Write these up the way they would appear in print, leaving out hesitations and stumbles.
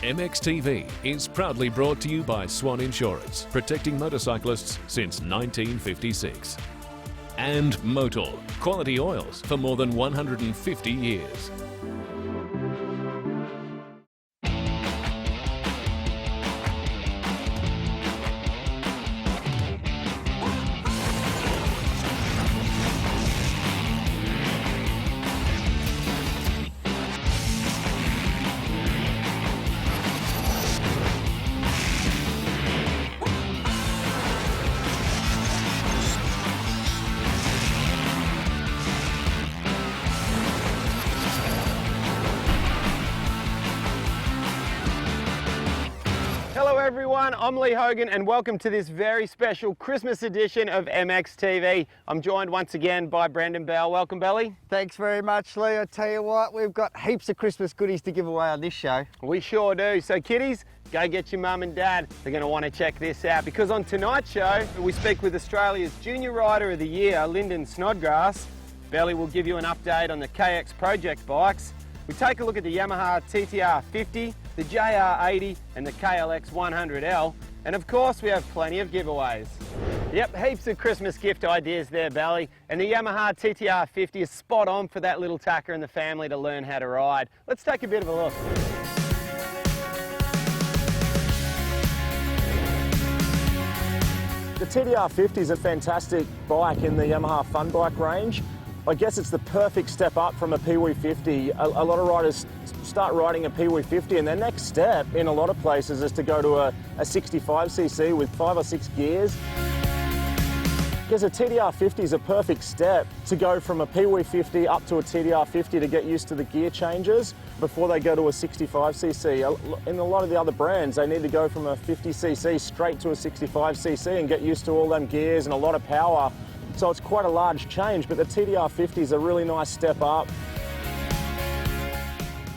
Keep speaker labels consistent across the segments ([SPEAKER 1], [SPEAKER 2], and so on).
[SPEAKER 1] MXTV is proudly brought to you by Swan Insurance, protecting motorcyclists since 1956. And Motul, quality oils for more than 150 years.
[SPEAKER 2] Hello everyone, I'm Lee Hogan and welcome to this very special Christmas edition of MXTV. I'm joined once again by Brendan Bell. Welcome, Belly.
[SPEAKER 3] Thanks very much, Lee. I tell you what, we've got heaps of Christmas goodies to give away on this show.
[SPEAKER 2] We sure do. So kiddies, go get your mum and dad. They're going to want to check this out because on tonight's show, we speak with Australia's Junior Rider of the Year, Lyndon Snodgrass. Belly will give you an update on the KX project bikes. We take a look at the Yamaha TTR 50, the JR 80 and the KLX 100L, and of course we have plenty of giveaways. Yep, heaps of Christmas gift ideas there, Belly, and the Yamaha TTR 50 is spot on for that little tacker in the family to learn how to ride. Let's take a bit of a look.
[SPEAKER 4] The TTR 50 is a fantastic bike in the Yamaha fun bike range. I guess it's the perfect step up from a Pee-wee 50. A lot of riders start riding a Pee-wee 50 and their next step in a lot of places is to go to a 65cc with 5 or 6 gears. Because a TTR 50 is a perfect step to go from a Pee-wee 50 up to a TTR 50 to get used to the gear changes before they go to a 65cc. In a lot of the other brands, they need to go from a 50cc straight to a 65cc and get used to all them gears and a lot of power. So it's quite a large change, but the TTR 50 is a really nice step up.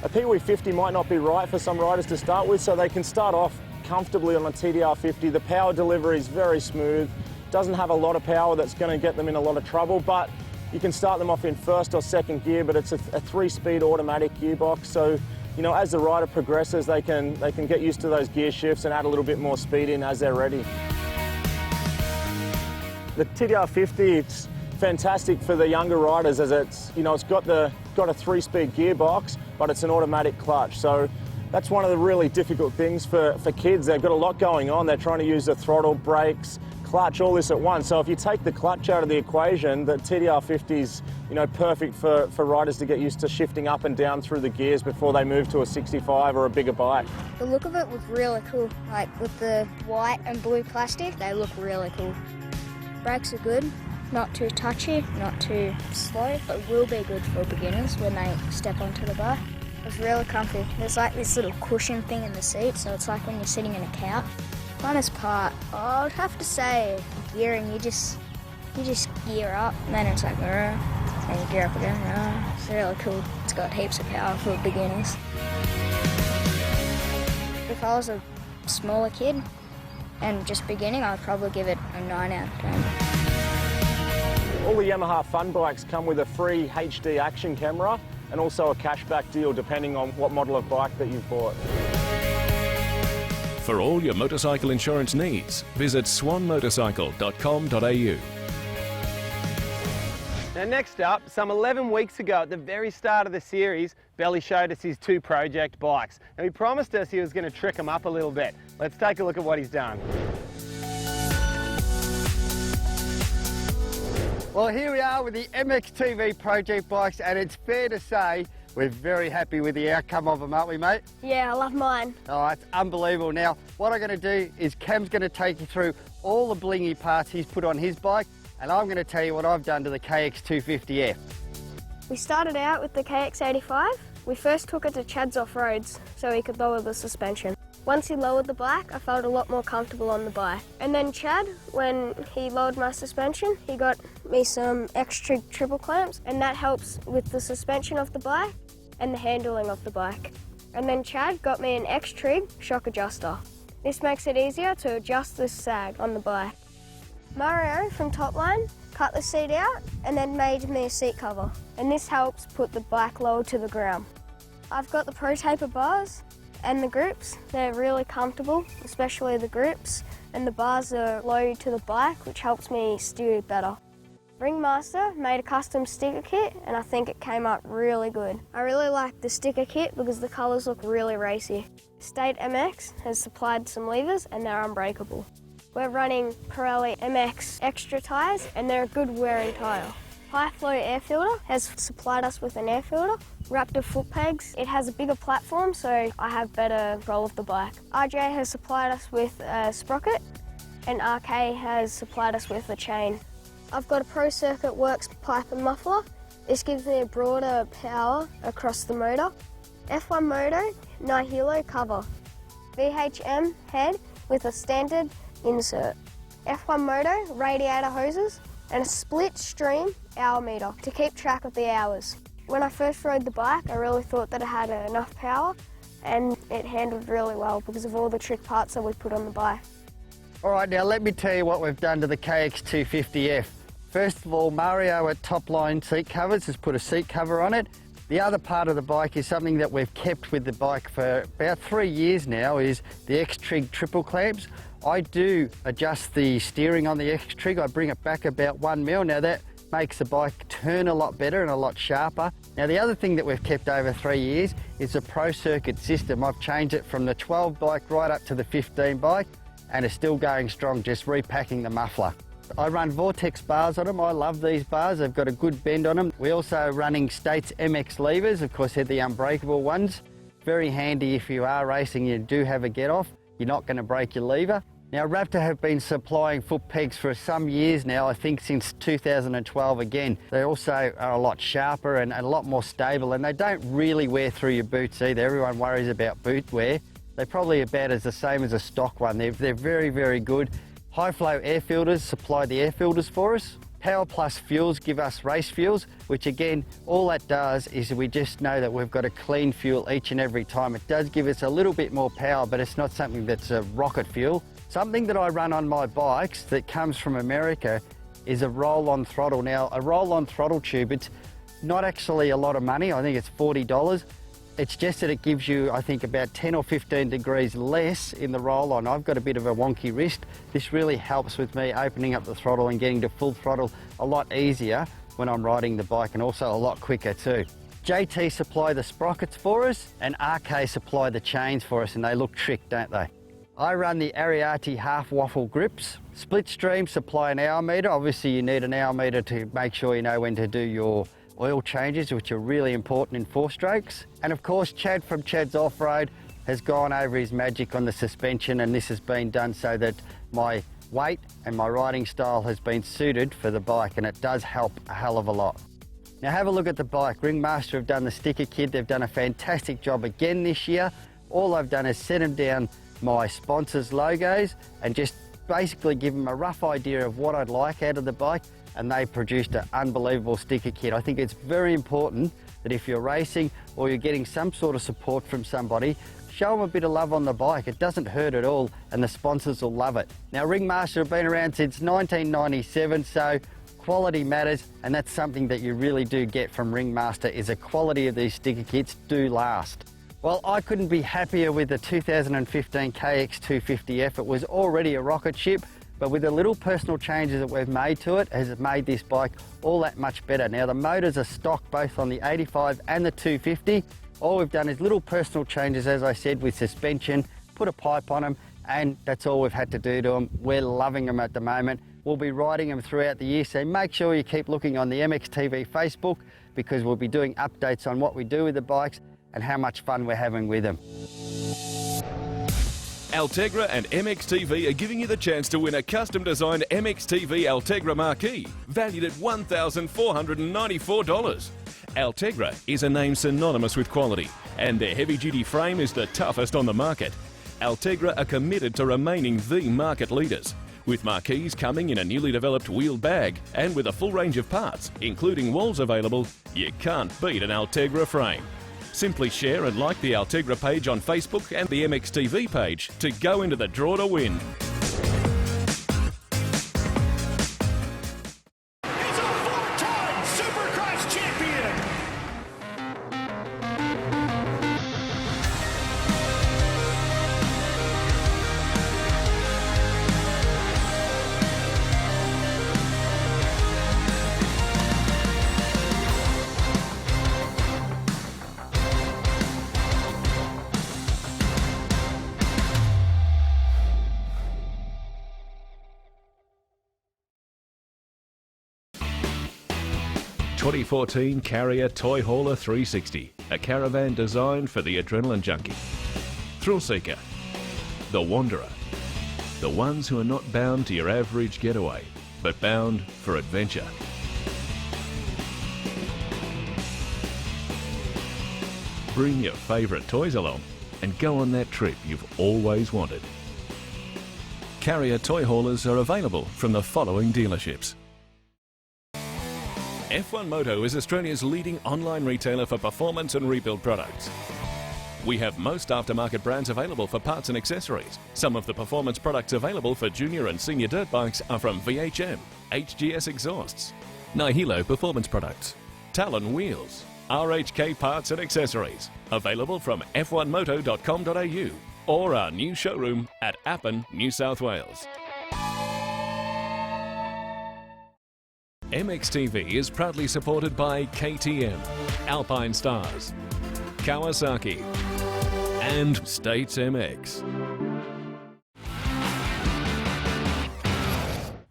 [SPEAKER 4] A Pee-wee 50 might not be right for some riders to start with, so they can start off comfortably on a TTR 50. The power delivery is very smooth, doesn't have a lot of power that's going to get them in a lot of trouble, but you can start them off in first or second gear, but it's a 3-speed automatic gearbox, so you know, as the rider progresses, they can get used to those gear shifts and add a little bit more speed in as they're ready. The TTR 50, it's fantastic for the younger riders as it's got a 3-speed gearbox, but it's an automatic clutch. So that's one of the really difficult things for kids. They've got a lot going on. They're trying to use the throttle, brakes, clutch, all this at once. So if you take the clutch out of the equation, the TTR 50 is perfect for riders to get used to shifting up and down through the gears before they move to a 65 or a bigger bike.
[SPEAKER 5] The look of it was really cool. Like with the white and blue plastic, they look really cool. Brakes are good, not too touchy, not too slow, but will be good for beginners when they step onto the bike. It's really comfy. There's like this little cushion thing in the seat, so it's like when you're sitting in a couch. Funnest part, I would have to say gearing. You just gear up, and then it's like, and you gear up again. It's really cool. It's got heaps of power for beginners. If I was a smaller kid, and just beginning, I'd probably give it a 9 out of 10.
[SPEAKER 4] All the Yamaha fun bikes come with a free HD action camera and also a cashback deal depending on what model of bike that you've bought.
[SPEAKER 1] For all your motorcycle insurance needs, visit swanmotorcycle.com.au.
[SPEAKER 2] Now next up, some 11 weeks ago at the very start of the series, Belly showed us his 2 project bikes. And he promised us he was going to trick them up a little bit. Let's take a look at what he's done.
[SPEAKER 3] Well, here we are with the MXTV project bikes, and it's fair to say we're very happy with the outcome of them, aren't we, mate?
[SPEAKER 5] Yeah, I love mine.
[SPEAKER 3] Oh, it's unbelievable. Now, what I'm going to do is Cam's going to take you through all the blingy parts he's put on his bike, and I'm going to tell you what I've done to the KX 250F.
[SPEAKER 5] We started out with the KX 85. We first took it to Chad's off-roads so he could lower the suspension. Once he lowered the bike, I felt a lot more comfortable on the bike. And then Chad, when he lowered my suspension, he got me some X-Trig triple clamps, and that helps with the suspension of the bike and the handling of the bike. And then Chad got me an X-Trig shock adjuster. This makes it easier to adjust the sag on the bike. Mario from Topline cut the seat out and then made me a seat cover, and this helps put the bike lower to the ground. I've got the Pro Taper bars And the grips, they're really comfortable, especially the grips. And the bars are low to the bike, which helps me steer better. Ringmaster made a custom sticker kit and I think it came out really good. I really like the sticker kit because the colours look really racy. State MX has supplied some levers and they're unbreakable. We're running Pirelli MX Extra tyres and they're a good wearing tyre. High Flow Air Filter has supplied us with an air filter. Raptor foot pegs, it has a bigger platform so I have better control of the bike. RJ has supplied us with a sprocket and RK has supplied us with a chain. I've got a Pro Circuit Works pipe and muffler. This gives me a broader power across the motor. F1 Moto Nihilo cover. VHM head with a standard insert. F1 Moto radiator hoses and a split stream hour meter to keep track of the hours. When I first rode the bike, I really thought that it had enough power and it handled really well because of all the trick parts that we put on the bike.
[SPEAKER 3] All right, now let me tell you what we've done to the KX250F. First of all, Mario at Top Line Seat Covers has put a seat cover on it. The other part of the bike is something that we've kept with the bike for about 3 years now, is the X-Trig triple clamps. I do adjust the steering on the X-Trig. I bring it back about 1 mil. Now that makes the bike turn a lot better and a lot sharper. Now the other thing that we've kept over 3 years is the Pro Circuit system. I've changed it from the 12 bike right up to the 15 bike and it's still going strong, just repacking the muffler. I run Vortex bars on them. I love these bars. They've got a good bend on them. We're also running States MX levers. Of course, they're the unbreakable ones. Very handy if you are racing, you do have a get off. You're not going to break your lever. Now, Raptor have been supplying foot pegs for some years now, I think since 2012 again. They also are a lot sharper and a lot more stable, and they don't really wear through your boots either. Everyone worries about boot wear. They're probably about as the same as a stock one. They're very, very good. High Flow Air Filters supply the air filters for us. Power Plus fuels give us race fuels, which again, all that does is we just know that we've got a clean fuel each and every time. It does give us a little bit more power, but it's not something that's a rocket fuel. Something that I run on my bikes that comes from America is a roll-on throttle. Now, a roll-on throttle tube, it's not actually a lot of money. I think it's $40. It's just that it gives you, I think, about 10 or 15 degrees less in the roll-on. I've got a bit of a wonky wrist. This really helps with me opening up the throttle and getting to full throttle a lot easier when I'm riding the bike, and also a lot quicker too. JT supply the sprockets for us and RK supply the chains for us, and they look trick, don't they? I run the Ariati half waffle grips. Splitstream supply an hour meter. Obviously you need an hour meter to make sure you know when to do your oil changes, which are really important in 4-strokes. And of course, Chad from Chad's Off-Road has gone over his magic on the suspension, and this has been done so that my weight and my riding style has been suited for the bike, and it does help a hell of a lot. Now have a look at the bike. Ringmaster have done the sticker kit. They've done a fantastic job again this year. All I've done is set them down my sponsors' logos and just basically give them a rough idea of what I'd like out of the bike, and they produced an unbelievable sticker kit. I think it's very important that if you're racing or you're getting some sort of support from somebody, show them a bit of love on the bike. It doesn't hurt at all, and the sponsors will love it. Now, Ringmaster have been around since 1997, so quality matters, and that's something that you really do get from Ringmaster, is the quality of these sticker kits do last. Well, I couldn't be happier with the 2015 KX250F. It was already a rocket ship, but with the little personal changes that we've made to it has made this bike all that much better. Now the motors are stock both on the 85 and the 250. All we've done is little personal changes, as I said, with suspension, put a pipe on them, and that's all we've had to do to them. We're loving them at the moment. We'll be riding them throughout the year, so make sure you keep looking on the MXTV Facebook, because we'll be doing updates on what we do with the bikes and how much fun we're having with them.
[SPEAKER 1] Altegra and MXTV are giving you the chance to win a custom-designed MXTV Altegra marquee, valued at $1,494. Altegra is a name synonymous with quality, and their heavy-duty frame is the toughest on the market. Altegra are committed to remaining the market leaders, with marquees coming in a newly developed wheeled bag and with a full range of parts, including walls available. You can't beat an Altegra frame. Simply share and like the Altegra page on Facebook and the MXTV page to go into the draw to win.
[SPEAKER 6] He's a 4-time Supercross champion!
[SPEAKER 1] 2014 Carrier Toy Hauler 360, a caravan designed for the adrenaline junkie. Thrill Seeker, the Wanderer, the ones who are not bound to your average getaway, but bound for adventure. Bring your favourite toys along and go on that trip you've always wanted. Carrier toy haulers are available from the following dealerships. F1 Moto is Australia's leading online retailer for performance and rebuild products. We have most aftermarket brands available for parts and accessories. Some of the performance products available for junior and senior dirt bikes are from VHM, HGS Exhausts, Nihilo Performance Products, Talon Wheels, RHK Parts and Accessories, available from f1moto.com.au or our new showroom at Appin, New South Wales. MXTV is proudly supported by KTM, Alpine Stars, Kawasaki and States MX.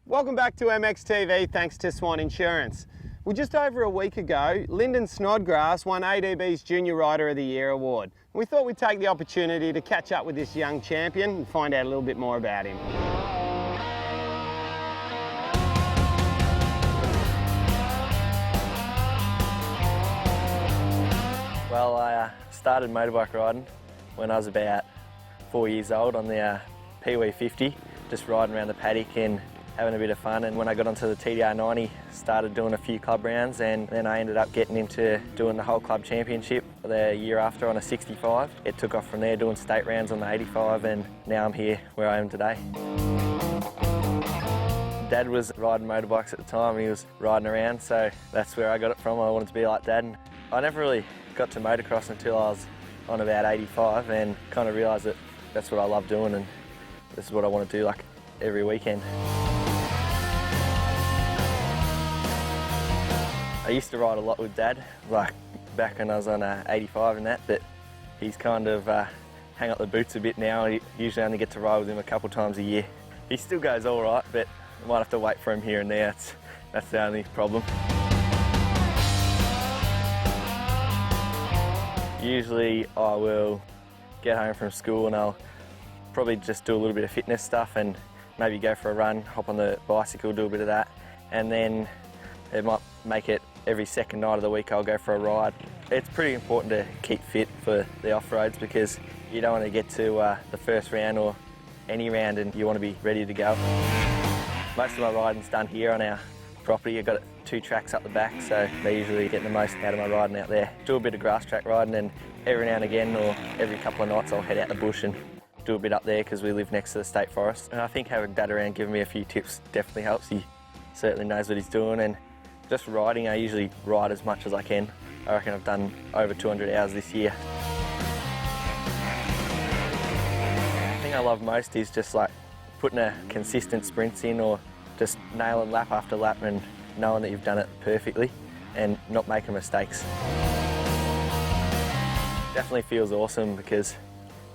[SPEAKER 2] Welcome back to MXTV, thanks to Swan Insurance. Well, just over a week ago, Lyndon Snodgrass won ADB's Junior Rider of the Year award. We thought we'd take the opportunity to catch up with this young champion and find out a little bit more about him.
[SPEAKER 7] Well, I started motorbike riding when I was about 4 years old on the Pee-wee 50, just riding around the paddock and having a bit of fun. And when I got onto the TTR 90, started doing a few club rounds, and then I ended up getting into doing the whole club championship the year after on a 65. It took off from there, doing state rounds on the 85, and now I'm here where I am today. Dad was riding motorbikes at the time, and he was riding around, so that's where I got it from. I wanted to be like Dad. And I never really got to motocross until I was on about 85, and kind of realised that that's what I love doing, and this is what I want to do like every weekend. I used to ride a lot with Dad, like back when I was on 85 and that, but he's kind of hang up the boots a bit now. I usually only get to ride with him a couple times a year. He still goes all right, but I might have to wait for him here and there. That's the only problem. Usually I will get home from school and I'll probably just do a little bit of fitness stuff and maybe go for a run, hop on the bicycle, do a bit of that, and then it might make it every second night of the week I'll go for a ride. It's pretty important to keep fit for the off-roads because you don't want to get to the first round or any round and you want to be ready to go. Most of my riding's done here on our property. I've got 2 tracks up the back, so they usually get the most out of my riding out there. Do a bit of grass track riding, and every now and again or every couple of nights I'll head out the bush and do a bit up there because we live next to the state forest. And I think having Dad around giving me a few tips definitely helps. He certainly knows what he's doing, and just riding, I usually ride as much as I can. I reckon I've done over 200 hours this year. The thing I love most is just like putting a consistent sprints in or just nailing lap after lap and knowing that you've done it perfectly and not making mistakes. Definitely feels awesome because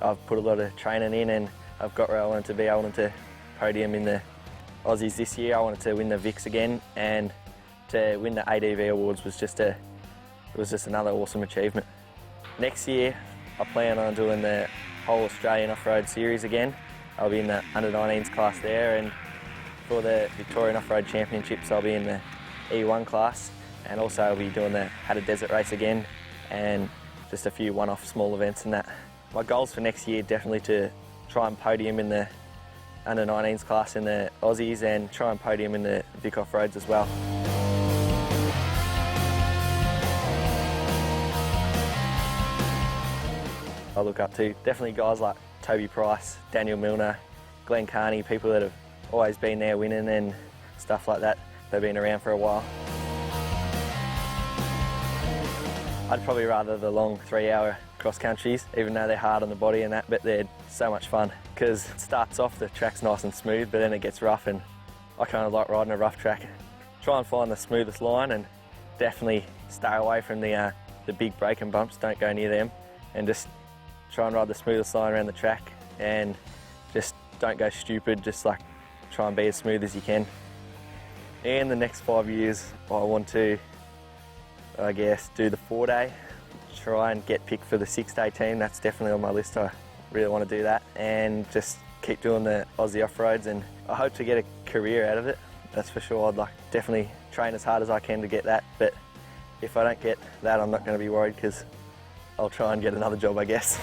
[SPEAKER 7] I've put a lot of training in and I've got where I wanted to be. I wanted to podium in the Aussies this year. I wanted to win the Vics again, and to win the ADV awards was just another awesome achievement. Next year I plan on doing the whole Australian off-road series again. I'll be in the under-19s class there, and for the Victorian Off-Road Championships I'll be in the E1 class, and also I'll be doing the Hatter Desert race again and just a few one-off small events and that. My goals for next year definitely to try and podium in the under-19s class in the Aussies and try and podium in the Vic Off-Roads as well. I look up to definitely guys like Toby Price, Daniel Milner, Glenn Carney, people that have always been there winning and stuff like that. They've been around for a while. I'd probably rather the long 3-hour cross countries, even though they're hard on the body and that, but they're so much fun because it starts off, the track's nice and smooth, but then it gets rough, and I kind of like riding a rough track. Try and find the smoothest line and definitely stay away from the big braking bumps, don't go near them, and just try and ride the smoothest line around the track and just don't go stupid, just like try and be as smooth as you can. In the next 5 years, I want to I guess, do the 4-day, try and get picked for the 6-day team. That's definitely on my list. I really want to do that, and just keep doing the Aussie off-roads, and I hope to get a career out of it. That's for sure. I'd like definitely train as hard as I can to get that, but if I don't get that, I'm not going to be worried, because I'll try and get another job, I guess.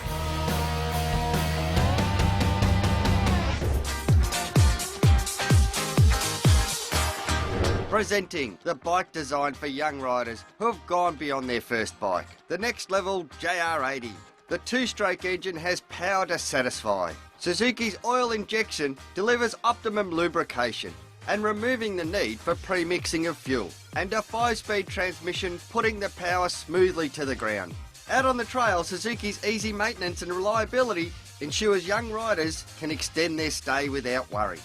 [SPEAKER 3] Presenting the bike designed for young riders who have gone beyond their first bike. The next level JR80. The two-stroke engine has power to satisfy. Suzuki's oil injection delivers optimum lubrication and removing the need for pre-mixing of fuel. And a 5-speed transmission putting the power smoothly to the ground. Out on the trail, Suzuki's easy maintenance and reliability ensures young riders can extend their stay without worry.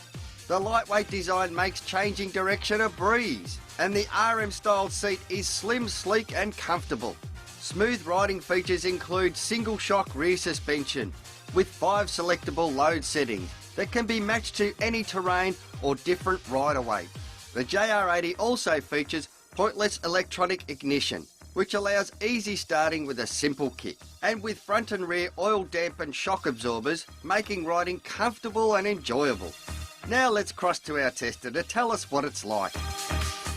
[SPEAKER 3] The lightweight design makes changing direction a breeze, and the RM-style seat is slim, sleek and comfortable. Smooth riding features include single shock rear suspension with 5 selectable load settings that can be matched to any terrain or different rider weight. The JR80 also features pointless electronic ignition, which allows easy starting with a simple kick, and with front and rear oil dampened shock absorbers, making riding comfortable and enjoyable. Now let's cross to our tester to tell us what it's like.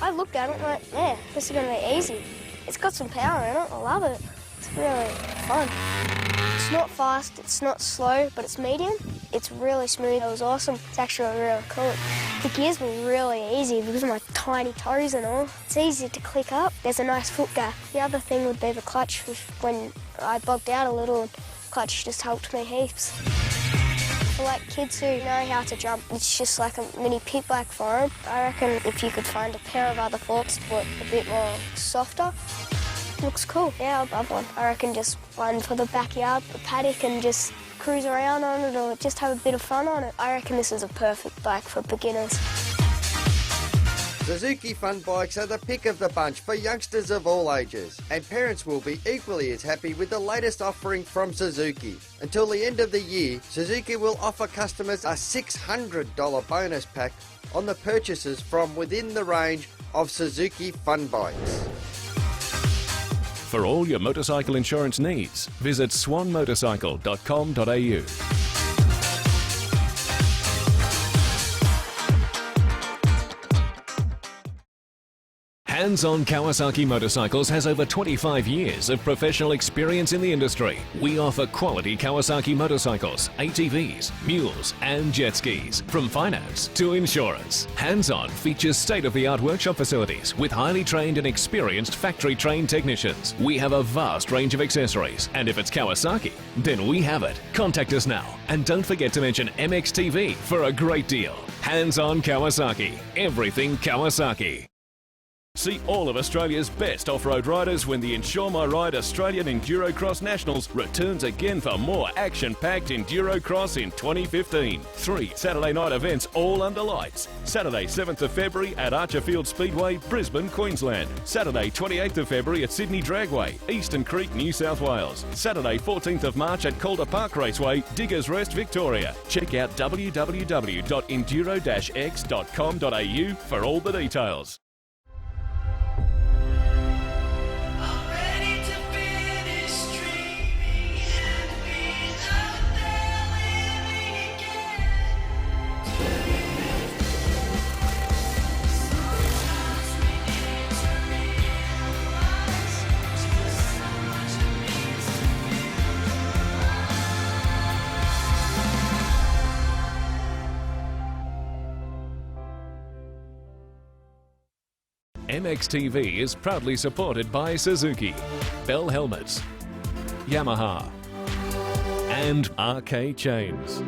[SPEAKER 5] I looked at it and went, yeah, this is going to be easy. It's got some power in it, I love it. It's really fun. It's not fast, it's not slow, but it's medium. It's really smooth, it was awesome. It's actually really cool. The gears were really easy because of my tiny toes and all. It's easy to click up, there's a nice foot gap. The other thing would be the clutch. When I bogged out a little, the clutch just helped me heaps. For like kids who know how to jump, it's just like a mini pit bike for them. I reckon if you could find a pair of other forks but a bit more softer, looks cool. Yeah, I'd love one. I reckon just one for the backyard, the paddock, and just cruise around on it or just have a bit of fun on it. I reckon this is a perfect bike for beginners.
[SPEAKER 3] Suzuki Fun Bikes are the pick of the bunch for youngsters of all ages, and parents will be equally as happy with the latest offering from Suzuki. Until the end of the year, Suzuki will offer customers a $600 bonus pack on the purchases from within the range of Suzuki Fun Bikes.
[SPEAKER 1] For all your motorcycle insurance needs, visit swanmotorcycle.com.au. Hands-On Kawasaki Motorcycles has over 25 years of professional experience in the industry. We offer quality Kawasaki motorcycles, ATVs, mules and jet skis. From finance to insurance, Hands-On features state-of-the-art workshop facilities with highly trained and experienced factory-trained technicians. We have a vast range of accessories, and if it's Kawasaki, then we have it. Contact us now, and don't forget to mention MXTV for a great deal. Hands-On Kawasaki, everything Kawasaki. See all of Australia's best off-road riders when the Insure My Ride Australian Endurocross Nationals returns again for more action-packed Endurocross in 2015. 3 Saturday night events all under lights. Saturday 7th of February at Archerfield Speedway, Brisbane, Queensland. Saturday 28th of February at Sydney Dragway, Eastern Creek, New South Wales. Saturday 14th of March at Calder Park Raceway, Diggers Rest, Victoria. Check out www.enduro-x.com.au for all the details. MXTV is proudly supported by Suzuki, Bell Helmets, Yamaha and RK Chains.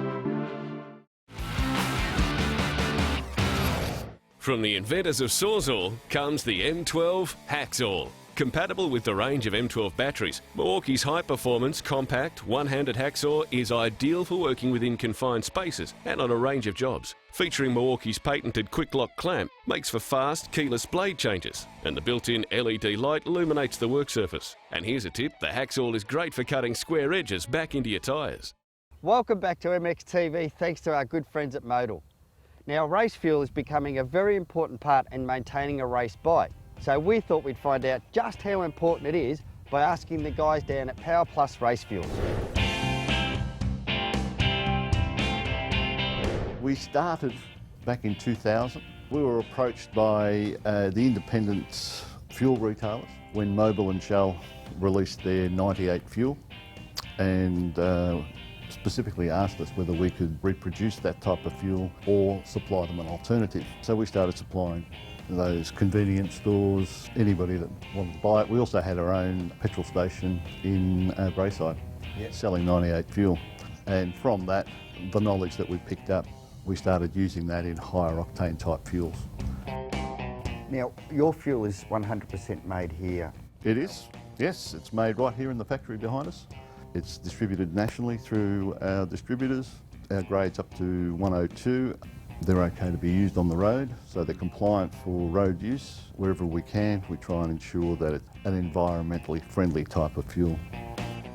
[SPEAKER 1] From the inventors of Sawzall comes the M12 Hacksaw. Compatible with the range of M12 batteries, Milwaukee's high-performance, compact, one-handed hacksaw is ideal for working within confined spaces and on a range of jobs. Featuring Milwaukee's patented quick-lock clamp, makes for fast, keyless blade changes, and the built-in LED light illuminates the work surface. And here's a tip, the hacksaw is great for cutting square edges back into your tyres.
[SPEAKER 3] Welcome back to MXTV, thanks to our good friends at Modal. Now, race fuel is becoming a very important part in maintaining a race bike. So we thought we'd find out just how important it is by asking the guys down at Power Plus Race Fuels.
[SPEAKER 8] We started back in 2000. We were approached by the independent fuel retailers when Mobil and Shell released their 98 fuel, and specifically asked us whether we could reproduce that type of fuel or supply them an alternative. So we started supplying those convenience stores, anybody that wanted to buy it. We also had our own petrol station in Brayside, selling 98 fuel. And from that, the knowledge that we picked up, we started using that in higher octane type fuels.
[SPEAKER 3] Now, your fuel is 100% made here.
[SPEAKER 8] It is, yes, it's made right here in the factory behind us. It's distributed nationally through our distributors. Our grade's up to 102. They're okay to be used on the road, so they're compliant for road use. Wherever we can, we try and ensure that it's an environmentally friendly type of fuel.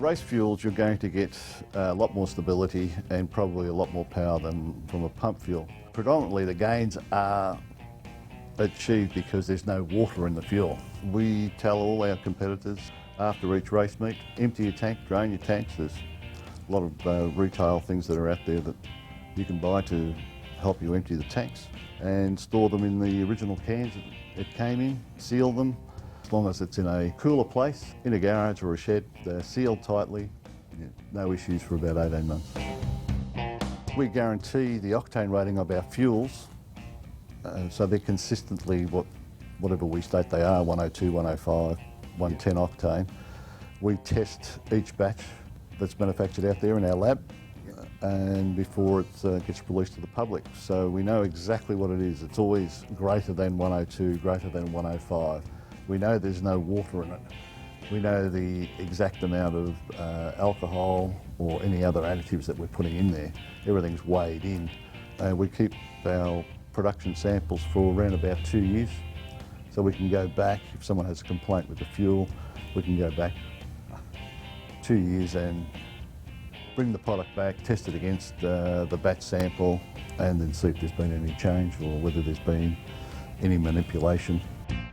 [SPEAKER 8] Race fuels, you're going to get a lot more stability and probably a lot more power than from a pump fuel. Predominantly the gains are achieved because there's no water in the fuel. We tell all our competitors after each race meet, empty your tank, drain your tanks. There's a lot of retail things that are out there that you can buy to help you empty the tanks and store them in the original cans it came in, seal them. As long as it's in a cooler place, in a garage or a shed, they're sealed tightly. No issues for about 18 months. We guarantee the octane rating of our fuels, so they're consistently whatever we state they are, 102, 105, 110 octane. We test each batch that's manufactured out there in our lab and before it gets released to the public. So we know exactly what it is. It's always greater than 102, greater than 105. We know there's no water in it. We know the exact amount of alcohol or any other additives that we're putting in there. Everything's weighed in. We keep our production samples for around about 2 years. So we can go back, if someone has a complaint with the fuel, we can go back 2 years and bring the product back, test it against the batch sample, and then see if there's been any change or whether there's been any manipulation.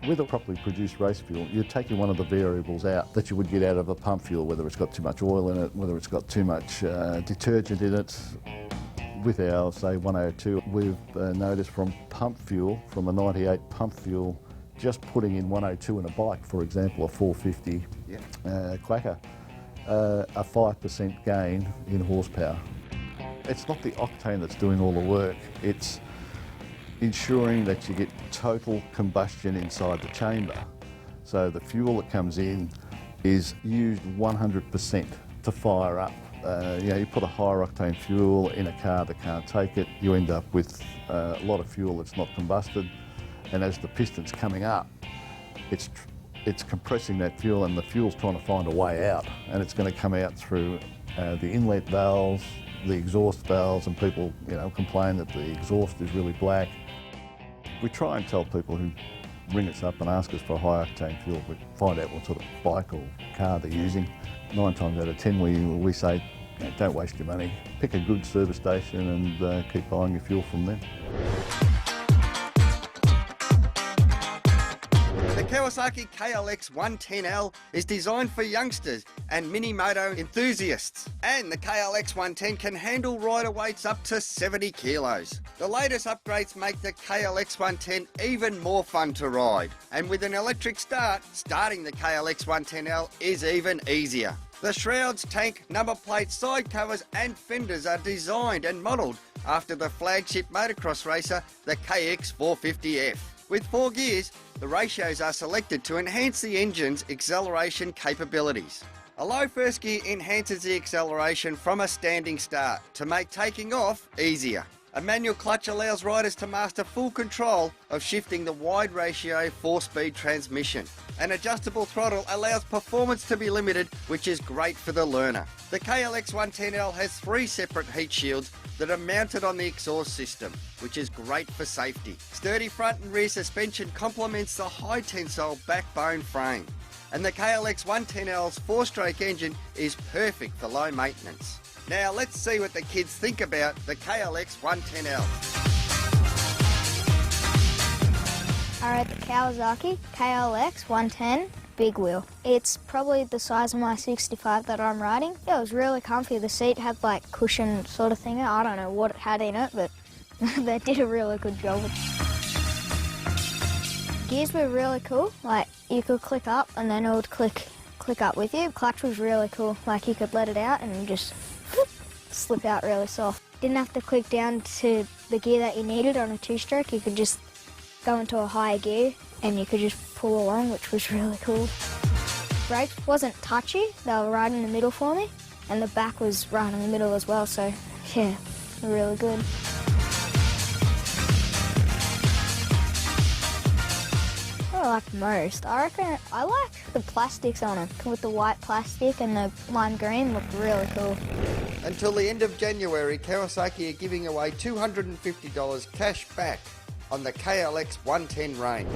[SPEAKER 8] With a properly produced race fuel, you're taking one of the variables out that you would get out of a pump fuel, whether it's got too much oil in it, whether it's got too much detergent in it. With our, say, 102, we've noticed from pump fuel, from a 98 pump fuel, just putting in 102 in a bike, for example, a 450 Quacker, a 5% gain in horsepower. It's not the octane that's doing all the work, it's ensuring that you get total combustion inside the chamber. So the fuel that comes in is used 100% to fire up. You put a higher octane fuel in a car that can't take it, you end up with a lot of fuel that's not combusted, and as the piston's coming up, it's compressing that fuel, and the fuel's trying to find a way out, and it's going to come out through the inlet valves, the exhaust valves, and people complain that the exhaust is really black. We try and tell people who ring us up and ask us for a high octane fuel, we find out what sort of bike or car they're using. 9 times out of 10 we say, don't waste your money, pick a good service station and keep buying your fuel from them.
[SPEAKER 3] The Kawasaki KLX 110L is designed for youngsters and mini-moto enthusiasts, and the KLX 110 can handle rider weights up to 70 kilos. The latest upgrades make the KLX 110 even more fun to ride, and with an electric start, starting the KLX 110L is even easier. The shrouds, tank, number plates, side covers and fenders are designed and modelled after the flagship motocross racer, the KX 450F. With 4 gears, the ratios are selected to enhance the engine's acceleration capabilities. A low first gear enhances the acceleration from a standing start to make taking off easier. A manual clutch allows riders to master full control of shifting the wide ratio 4-speed transmission. An adjustable throttle allows performance to be limited, which is great for the learner. The KLX 110L has 3 separate heat shields that are mounted on the exhaust system, which is great for safety. Sturdy front and rear suspension complements the high tensile backbone frame. And the KLX 110L's 4-stroke engine is perfect for low maintenance. Now let's see what the kids think about the KLX 110L.
[SPEAKER 9] I rode the Kawasaki KLX 110 big wheel. It's probably the size of my 65 that I'm riding. Yeah, it was really comfy. The seat had like cushion sort of thing. I don't know what it had in it, but they did a really good job. Gears were really cool. Like you could click up and then it would click up with you. Clutch was really cool. Like you could let it out and just slip out really soft. Didn't have to click down to the gear that you needed on a two-stroke. You could just go into a higher gear and you could just pull along, which was really cool. Brakes wasn't touchy. They were right in the middle for me, and the back was right in the middle as well, so yeah, really good. What I like most? I reckon I like the plastics on them. With the white plastic and the lime green, look really cool.
[SPEAKER 3] Until the end of January, Kawasaki are giving away $250 cash back on the KLX 110 range.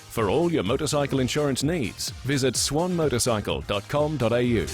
[SPEAKER 1] For all your motorcycle insurance needs, visit swanmotorcycle.com.au.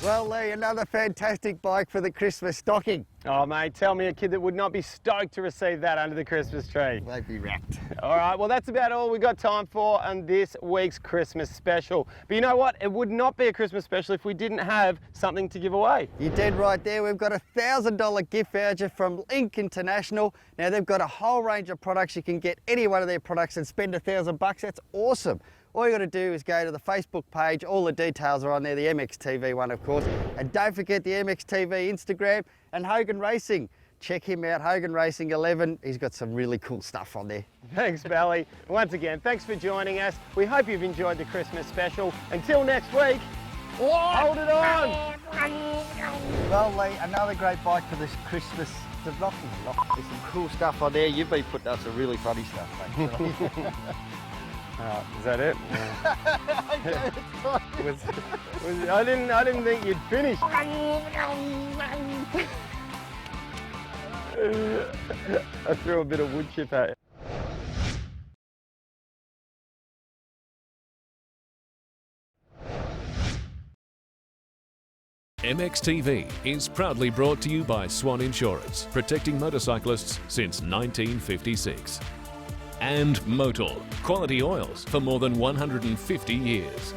[SPEAKER 3] Well, Lee, another fantastic bike for the Christmas stocking.
[SPEAKER 2] Oh, mate, tell me a kid that would not be stoked to receive that under the Christmas tree.
[SPEAKER 3] They'd be wrapped.
[SPEAKER 2] All right, well, that's about all we got time for on this week's Christmas special. But you know what? It would not be a Christmas special if we didn't have something to give away.
[SPEAKER 3] You did right there. We've got a $1,000 gift voucher from Link International. Now, they've got a whole range of products. You can get any one of their products and spend $1,000. That's awesome. All you got to do is go to the Facebook page. All the details are on there, the MXTV one, of course. And don't forget the MXTV Instagram and Hogan Racing. Check him out, Hogan Racing 11. He's got some really cool stuff on there.
[SPEAKER 2] Thanks, Bally. Once again, thanks for joining us. We hope you've enjoyed the Christmas special. Until next week, hold it on!
[SPEAKER 3] Well, Lee, another great bike for this Christmas. There's some cool stuff on there. You've been putting up some really funny stuff, mate.
[SPEAKER 2] Is that it? I didn't think you'd finish. I threw a bit of wood chip at you.
[SPEAKER 1] MXTV is proudly brought to you by Swan Insurance, protecting motorcyclists since 1956. And Motul, quality oils for more than 150 years.